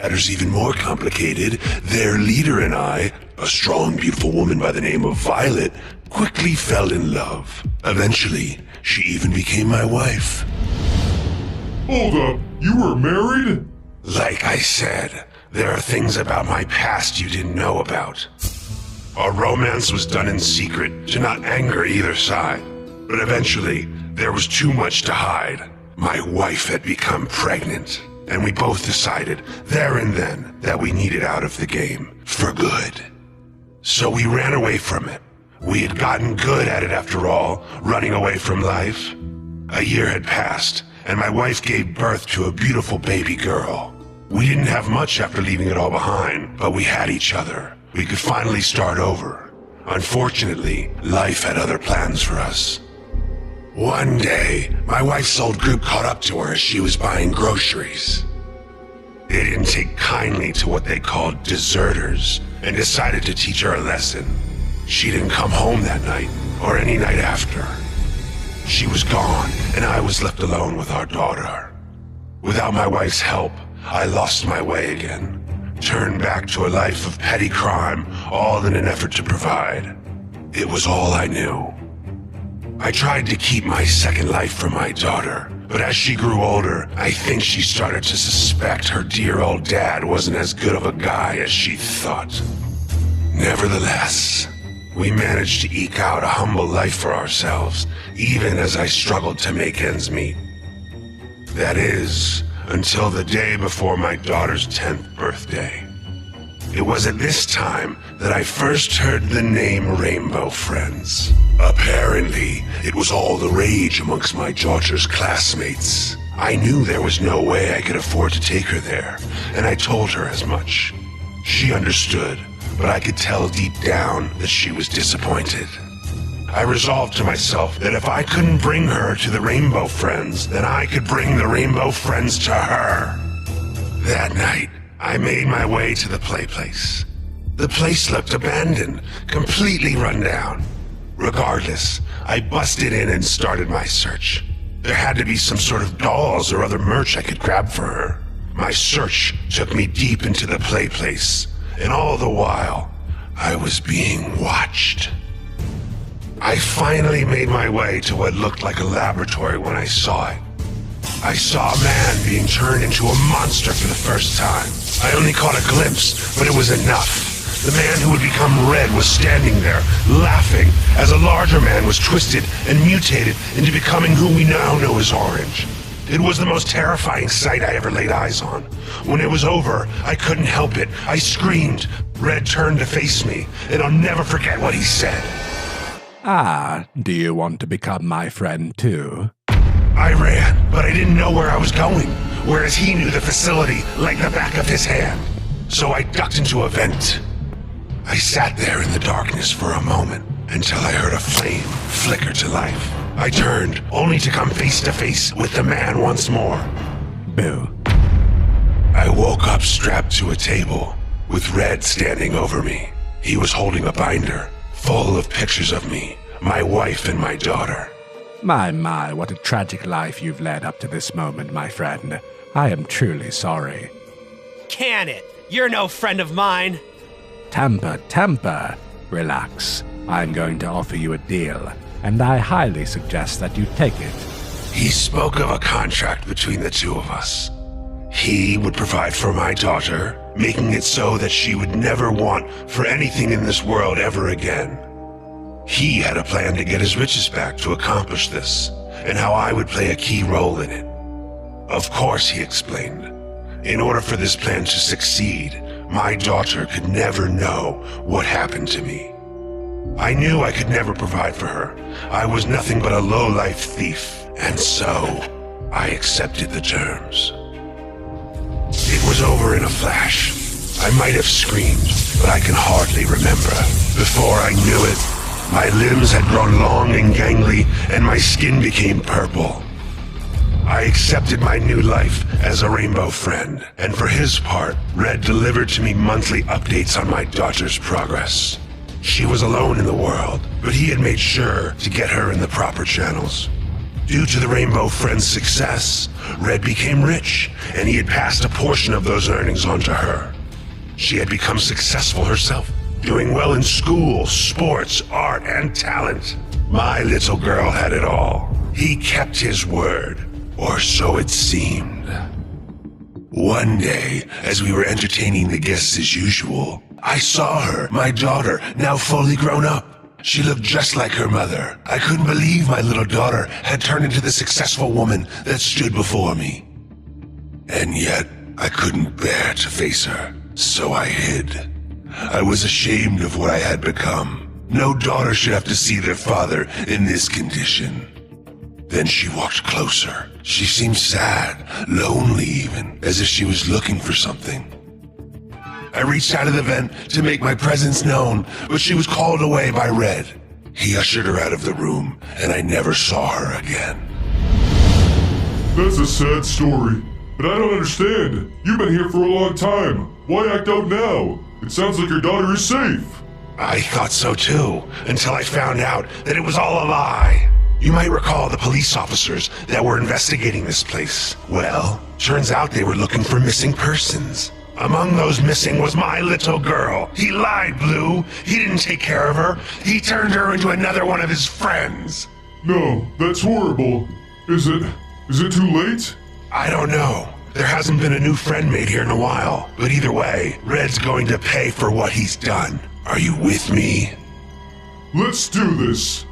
Matters even more complicated, their leader and I, a strong, beautiful woman by the name of Violet, quickly fell in love. Eventually, she even became my wife. Hold up, you were married? Like I said, there are things about my past you didn't know about. Our romance was done in secret to not anger either side. But eventually, there was too much to hide. My wife had become pregnant, and we both decided there and then that we needed out of the game for good. So we ran away from it. We had gotten good at it after all, running away from life. A year had passed, and my wife gave birth to a beautiful baby girl. We didn't have much after leaving it all behind, but we had each other. We could finally start over. Unfortunately, life had other plans for us. One day, my wife's old group caught up to her as she was buying groceries. They didn't take kindly to what they called deserters and decided to teach her a lesson. She didn't come home that night or any night after. She was gone, and I was left alone with our daughter. Without my wife's help, I lost my way again, turned back to a life of petty crime, all in an effort to provide. It was all I knew. I tried to keep my second life from my daughter, but as she grew older, I think she started to suspect her dear old dad wasn't as good of a guy as she thought. Nevertheless, we managed to eke out a humble life for ourselves, even as I struggled to make ends meet. That is, until the day before my daughter's 10th birthday. It was at this time that I first heard the name Rainbow Friends. Apparently, it was all the rage amongst my daughter's classmates. I knew there was no way I could afford to take her there, and I told her as much. She understood, but I could tell deep down that she was disappointed. I resolved to myself that if I couldn't bring her to the Rainbow Friends, then I could bring the Rainbow Friends to her. That night, I made my way to the play place. The place looked abandoned, completely run down. Regardless, I busted in and started my search. There had to be some sort of dolls or other merch I could grab for her. My search took me deep into the play place, and all the while, I was being watched. I finally made my way to what looked like a laboratory when I saw it. I saw a man being turned into a monster for the first time. I only caught a glimpse, but it was enough. The man who had become red was standing there, laughing, as a larger man was twisted and mutated into becoming who we now know as Orange. It was the most terrifying sight I ever laid eyes on. When it was over, I couldn't help it. I screamed. Red turned to face me, and I'll never forget what he said. Ah, do you want to become my friend too? I ran, but I didn't know where I was going, whereas he knew the facility like the back of his hand. So I ducked into a vent. I sat there in the darkness for a moment until I heard a flame flicker to life. I turned, only to come face to face with the man once more. Boo. I woke up strapped to a table, with Red standing over me. He was holding a binder, full of pictures of me, my wife and my daughter. My, what a tragic life you've led up to this moment, my friend. I am truly sorry. Can it? You're no friend of mine. Temper. Relax. I'm going to offer you a deal, and I highly suggest that you take it. He spoke of a contract between the two of us. He would provide for my daughter, making it so that she would never want for anything in this world ever again. He had a plan to get his riches back to accomplish this, and how I would play a key role in it. Of course, he explained, in order for this plan to succeed, my daughter could never know what happened to me. I knew I could never provide for her. I was nothing but a low-life thief, and so I accepted the terms. It was over in a flash. I might have screamed, but I can hardly remember. Before I knew it, my limbs had grown long and gangly, and my skin became purple. I accepted my new life as a Rainbow Friend, and for his part, Red delivered to me monthly updates on my daughter's progress. She was alone in the world, but he had made sure to get her in the proper channels. Due to the Rainbow Friends' success, Red became rich, and he had passed a portion of those earnings on to her. She had become successful herself, doing well in school, sports, art, and talent. My little girl had it all. He kept his word, or so it seemed. One day, as we were entertaining the guests as usual, I saw her, my daughter, now fully grown up. She looked just like her mother. I couldn't believe my little daughter had turned into the successful woman that stood before me. And yet, I couldn't bear to face her, so I hid. I was ashamed of what I had become. No daughter should have to see their father in this condition. Then she walked closer. She seemed sad, lonely even, as if she was looking for something. I reached out of the vent to make my presence known, but she was called away by Red. He ushered her out of the room, and I never saw her again. That's a sad story, but I don't understand. You've been here for a long time. Why act out now? It sounds like your daughter is safe. I thought so too, until I found out that it was all a lie. You might recall the police officers that were investigating this place. Well, turns out they were looking for missing persons. Among those missing was my little girl. He lied, Blue. He didn't take care of her. He turned her into another one of his friends. No, that's horrible. Is it too late? I don't know. There hasn't been a new friend made here in a while. But either way, Red's going to pay for what he's done. Are you with me? Let's do this.